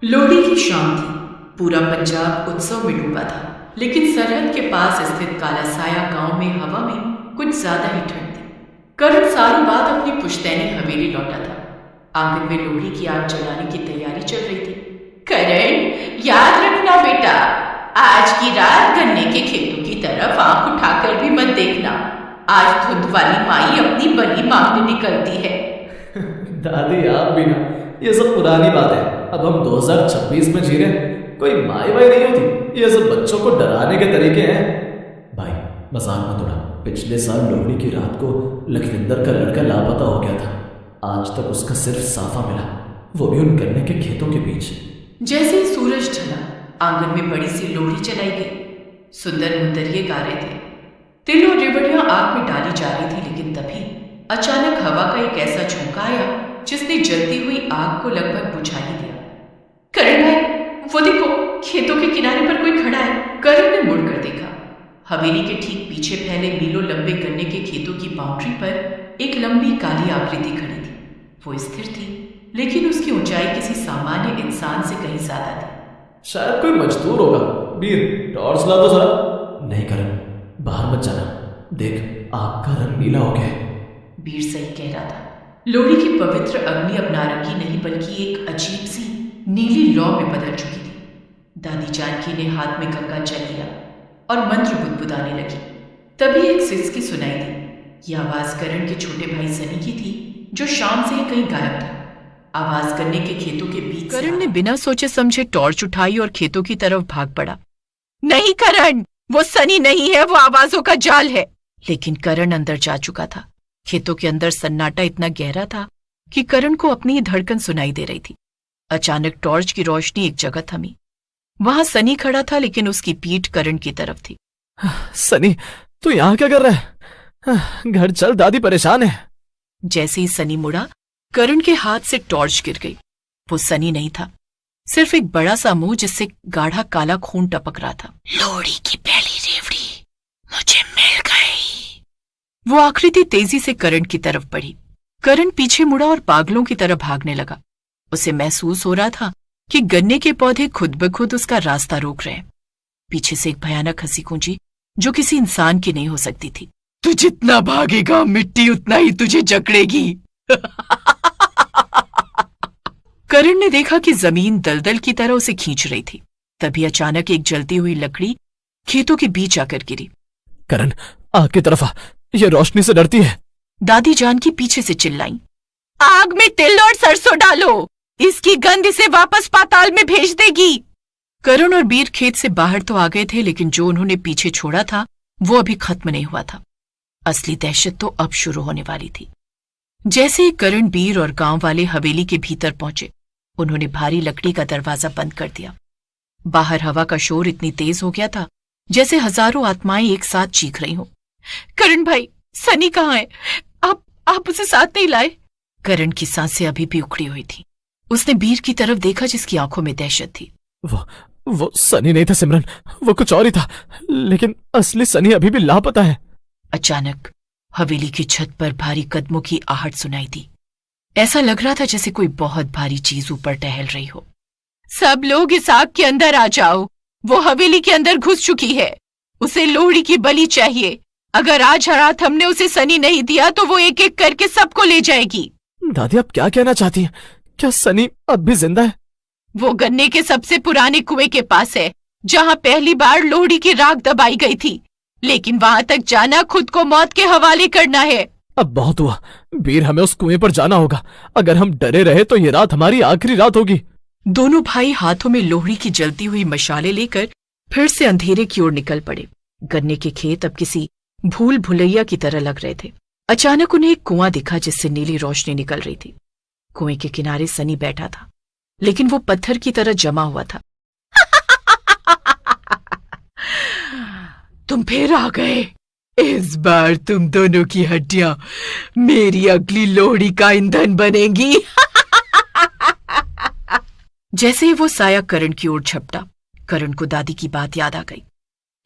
लोहड़ी की शाम थी। पूरा पंजाब उत्सव में डूबा था, लेकिन सरहद के पास स्थित काला साया गांव में हवा में कुछ ज्यादा ही ठंड थी। करण सालों बाद अपनी पुश्तैनी हवेली लौटा था। आंगन में लोहड़ी की आग जलाने की तैयारी चल रही थी। करण, याद रखना बेटा, आज की रात गन्ने के खेतों की तरफ आंख उठाकर भी मत देखना। आज धुंध वाली माई अपनी बलि मांगने निकलती है। दादी आप भी ना, ये सब पुरानी बात है। अब हम 2026 में जी रहे हैं। कोई माई वाई नहीं होती, ये सब बच्चों को डराने के तरीके हैं। भाई मजाक मत उड़ा। पिछले साल लोहड़ी की रात को लखविंदर का लड़का लापता हो गया था। आज तक उसका सिर्फ साफा मिला, वो भी उन गन्ने के खेतों के बीच। जैसे ही सूरज ढला, आंगन में बड़ी सी लोहड़ी चलाई गई। सुंदर मुंदरिये गा रहे थे, तिल और रेवड़ियां आग में डाली जा रही थी। लेकिन तभी अचानक हवा का एक ऐसा झोंका आया जिसने जलती हुई आग को लगभग बुझा ही दिया। करण भाई, वो देखो, खेतों के किनारे पर कोई खड़ा है। करण ने मुड़कर देखा। हवेली के ठीक पीछे फैले मीलों लंबे गन्ने के खेतों की बाउंड्री पर एक लंबी काली आकृति खड़ी थी। वो स्थिर थी, लेकिन उसकी ऊंचाई किसी सामान्य इंसान से कहीं ज्यादा थी। शायद कोई मजदूर होगा। वीर, टॉर्च ला दो जरा। नहीं करण, बाहर मत जाना। देख, आग का रंग नीला हो गया है। वीर सही कह रहा था। लोहड़ी की पवित्र अग्नि अब नारंगी नहीं बल्कि एक अजीब सी नीली लौ में बदल चुकी थी। दादी जानकी ने हाथ में गंगा जल लिया और मंत्र बुदबुदाने लगी। तभी एक सिसकी सुनाई दी। यह आवाज करण के छोटे भाई सनी की थी, जो शाम से ही कहीं गायब था। आवाज गन्ने के खेतों के बीच। करण ने बिना सोचे समझे टॉर्च उठाई और खेतों की तरफ भाग पड़ा। नहीं करण, वो सनी नहीं है, वो आवाजों का जाल है। लेकिन करण अंदर जा चुका था। खेतों के अंदर सन्नाटा इतना गहरा था कि करण को अपनी ही धड़कन सुनाई दे रही थी। अचानक टॉर्च की रोशनी एक जगह थमी। वहां सनी खड़ा था, लेकिन उसकी पीठ करण की तरफ थी। सनी, तू यहाँ क्या कर रहा है? घर चल, दादी परेशान है। जैसे ही सनी मुड़ा, करण के हाथ से टॉर्च गिर गई। वो सनी नहीं था, सिर्फ एक बड़ा सा मुंह जिससे गाढ़ा काला खून टपक रहा था। लोहड़ी की पहली रेवड़ी मुझे मिल गई। वो आकृति तेजी से करण की तरफ बढ़ी। करण पीछे मुड़ा और पागलों की तरफ भागने लगा। उसे महसूस हो रहा था कि गन्ने के पौधे खुद ब खुद उसका रास्ता रोक रहे हैं। पीछे से एक भयानक हंसी गूंजी, जो किसी इंसान की नहीं हो सकती थी। तू जितना भागेगा, मिट्टी उतना ही तुझे जकड़ेगी। करण ने देखा कि जमीन दलदल की तरह उसे खींच रही थी। तभी अचानक एक जलती हुई लकड़ी खेतों के बीच आकर गिरी। करण, आग की तरफ आ, ये रोशनी से डरती है। दादी जानकी पीछे से चिल्लाई। आग में तिल और सरसों डालो, इसकी गंध इसे वापस पाताल में भेज देगी। करण और वीर खेत से बाहर तो आ गए थे, लेकिन जो उन्होंने पीछे छोड़ा था वो अभी खत्म नहीं हुआ था। असली दहशत तो अब शुरू होने वाली थी। जैसे ही करण, वीर और गांव वाले हवेली के भीतर पहुंचे, उन्होंने भारी लकड़ी का दरवाजा बंद कर दिया। बाहर हवा का शोर इतनी तेज हो गया था जैसे हजारों आत्माएं एक साथ चीख रही हों। करण भाई, सनी कहाँ है? आप उसे साथ नहीं लाए? करण की सांसें अभी भी उखड़ी हुई थी। उसने वीर की तरफ देखा, जिसकी आंखों में दहशत थी। वो सनी नहीं था सिमरन, वो कुछ और ही था। लेकिन असली सनी अभी भी लापता है। अचानक हवेली की छत पर भारी कदमों की आहट सुनाई दी। ऐसा लग रहा था जैसे कोई बहुत भारी चीज ऊपर टहल रही हो। सब लोग इस आग के अंदर आ जाओ, वो हवेली के अंदर घुस चुकी है। उसे लोहड़ी की बलि चाहिए। अगर आज रात हमने उसे सनी नहीं दिया तो वो एक एक करके सबको ले जाएगी। दादी, आप क्या कहना चाहती हैं? क्या सनी अब भी जिंदा है? वो गन्ने के सबसे पुराने कुएं के पास है, जहां पहली बार लोहड़ी की राख दबाई गई थी। लेकिन वहां तक जाना खुद को मौत के हवाले करना है। अब बहुत हुआ वीर, हमें उस कुएं पर जाना होगा। अगर हम डरे रहे तो ये रात हमारी आखिरी रात होगी। दोनों भाई हाथों में लोहड़ी की जलती हुई मशालें लेकर फिर से अंधेरे की ओर निकल पड़े। गन्ने के खेत अब किसी भूल भुलैया की तरह लग रहे थे। अचानक उन्हें एक कुआं दिखा जिससे नीली रोशनी निकल रही थी। कुएं के किनारे सनी बैठा था, लेकिन वो पत्थर की तरह जमा हुआ था। तुम फिर आ गए। इस बार तुम दोनों की हड्डियां मेरी अगली लोहड़ी का ईंधन बनेंगी। जैसे ही वो साया करण की ओर झपटा, करण को दादी की बात याद आ गई।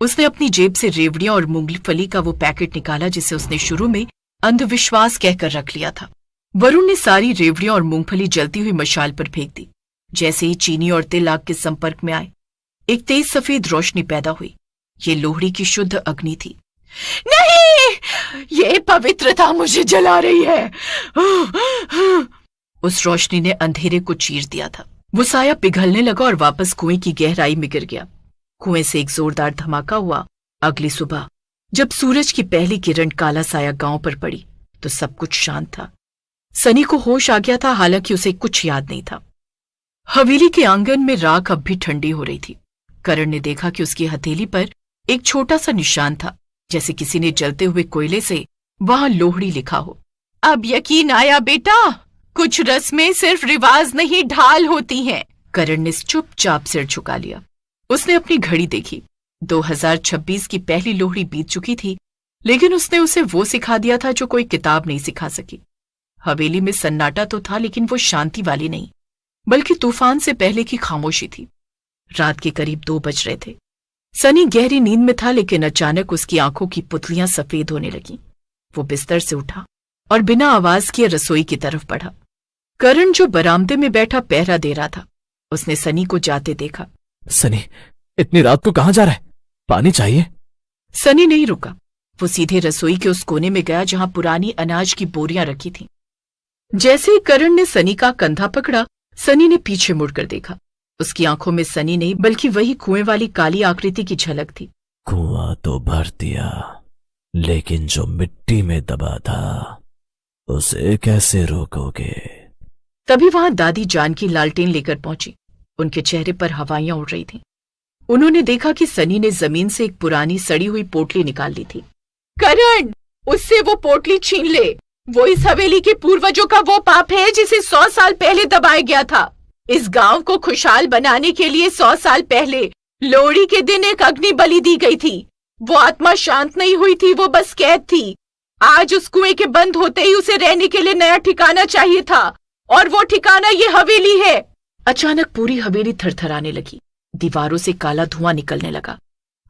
उसने अपनी जेब से रेवड़ियां और मूंगफली का वो पैकेट निकाला जिसे उसने शुरू में अंधविश्वास कहकर रख लिया था। वरुण ने सारी रेवड़ियां और मूंगफली जलती हुई मशाल पर फेंक दी। जैसे ही चीनी और तिल आग के संपर्क में आए, एक तेज सफेद रोशनी पैदा हुई। ये लोहड़ी की शुद्ध अग्नि थी। नहीं, ये पवित्रता मुझे जला रही है। उस रोशनी ने अंधेरे को चीर दिया था। वो साया पिघलने लगा और वापस कुएं की गहराई में गिर गया। कुएं से एक जोरदार धमाका हुआ। अगली सुबह जब सूरज की पहली किरण काला साया गांव पर पड़ी तो सब कुछ शांत था। सनी को होश आ गया था, हालांकि उसे कुछ याद नहीं था। हवेली के आंगन में राख अब भी ठंडी हो रही थी। करण ने देखा कि उसकी हथेली पर एक छोटा सा निशान था, जैसे किसी ने जलते हुए कोयले से वहां लोहड़ी लिखा हो। अब यकीन आया बेटा, कुछ रस्में सिर्फ रिवाज नहीं ढाल होती हैं। करण ने चुपचाप सिर झुका लिया। उसने अपनी घड़ी देखी। 2026 की पहली लोहड़ी बीत चुकी थी, लेकिन उसने उसे वो सिखा दिया था जो कोई किताब नहीं सिखा सकी। हवेली में सन्नाटा तो था, लेकिन वो शांति वाली नहीं, बल्कि तूफान से पहले की खामोशी थी। रात के करीब 2 बज रहे थे। सनी गहरी नींद में था, लेकिन अचानक उसकी आंखों की पुतलियां सफेद होने लगीं। वो बिस्तर से उठा और बिना आवाज किए रसोई की तरफ बढ़ा। करण जो बरामदे में बैठा पहरा दे रहा था, उसने सनी को जाते देखा। सनी, इतनी रात को कहां जा रहा है? पानी चाहिए। सनी नहीं रुका। वो सीधे रसोई के उस कोने में गया जहां पुरानी अनाज की बोरियां रखी थीं। जैसे ही करण ने सनी का कंधा पकड़ा, सनी ने पीछे मुड़कर देखा। उसकी आंखों में सनी नहीं, बल्कि वही कुएं वाली काली आकृति की झलक थी। कुआं तो भर दिया, लेकिन जो मिट्टी में दबा था उसे कैसे रोकोगे? तभी वहां दादी जानकी लालटेन लेकर पहुंची। उनके चेहरे पर हवाइयां उड़ रही थीं। उन्होंने देखा कि सनी ने जमीन से एक पुरानी सड़ी हुई पोटली निकाल ली थी। करण, उससे वो पोटली छीन ले। वो इस हवेली के पूर्वजों का वो पाप है जिसे 100 साल पहले दबाया गया था। इस गांव को खुशहाल बनाने के लिए 100 साल पहले लोहड़ी के दिन एक अग्नि बलि दी गई थी। वो आत्मा शांत नहीं हुई थी, वो बस कैद थी। आज उस कुएं के बंद होते ही उसे रहने के लिए नया ठिकाना चाहिए था, और वो ठिकाना ये हवेली है। अचानक पूरी हवेली थरथराने लगी। दीवारों से काला धुआं निकलने लगा।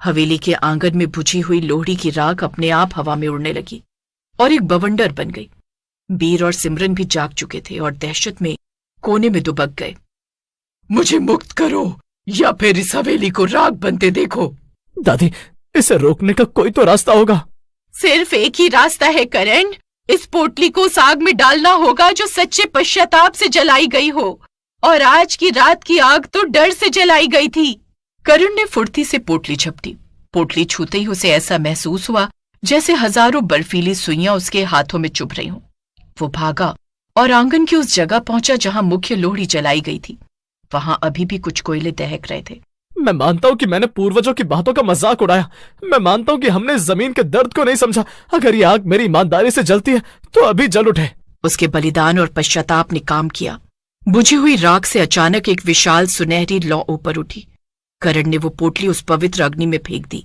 हवेली के आंगन में बुझी हुई लोहड़ी की राख अपने आप हवा में उड़ने लगी और एक बवंडर बन गई। बीर और सिमरन भी जाग चुके थे और दहशत में कोने में दुबक गए। मुझे मुक्त करो या फिर इस हवेली को राख बनते देखो। दादी, इसे रोकने का कोई तो रास्ता होगा। सिर्फ एक ही रास्ता है करण। इस पोटली को उस आग में डालना होगा जो सच्चे पश्चाताप से जलाई गई हो, और आज की रात की आग तो डर से जलाई गई थी। करण ने फुर्ती से पोटली झपटी। पोटली छूते ही उसे ऐसा महसूस हुआ जैसे हजारों बर्फीली सुइयां उसके हाथों में चुभ रही हों। वो भागा और आंगन की उस जगह पहुंचा जहां मुख्य लोहड़ी जलाई गई थी। वहां अभी भी कुछ कोयले दहक रहे थे। मैं मानता हूं कि मैंने पूर्वजों की बातों का मजाक उड़ाया। मैं मानता हूं कि हमने जमीन के दर्द को नहीं समझा। अगर ये आग मेरी ईमानदारी से जलती है तो अभी जल उठे। उसके बलिदान और पश्चाताप ने काम किया। बुझी हुई राख से अचानक एक विशाल सुनहरी लौ ऊपर उठी। करण ने वो पोटली उस पवित्र अग्नि में फेंक दी।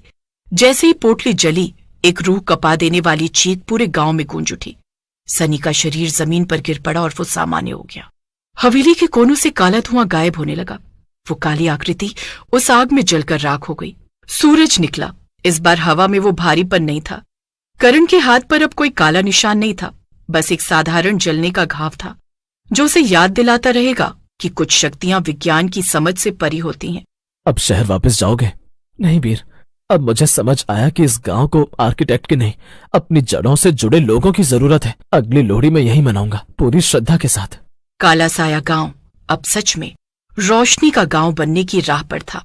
जैसे ही पोटली जली, एक रूह कपा देने वाली चीख पूरे गांव में गूंज उठी। सनी का शरीर जमीन पर गिर पड़ा और वो सामान्य हो गया। हवेली के कोनों से काला धुआं गायब होने लगा। वो काली आकृति उस आग में जलकर राख हो गई। सूरज निकला। इस बार हवा में वो भारीपन नहीं था। करण के हाथ पर अब कोई काला निशान नहीं था, बस एक साधारण जलने का घाव था जो उसे याद दिलाता रहेगा कि कुछ शक्तियां विज्ञान की समझ से परी होती हैं। अब शहर वापस जाओगे? नहीं वीर, अब मुझे समझ आया कि इस गांव को आर्किटेक्ट की नहीं, अपनी जड़ों से जुड़े लोगों की जरूरत है। अगली लोहड़ी में यही मनाऊंगा, पूरी श्रद्धा के साथ। काला साया गांव अब सच में रोशनी का गांव बनने की राह पर था।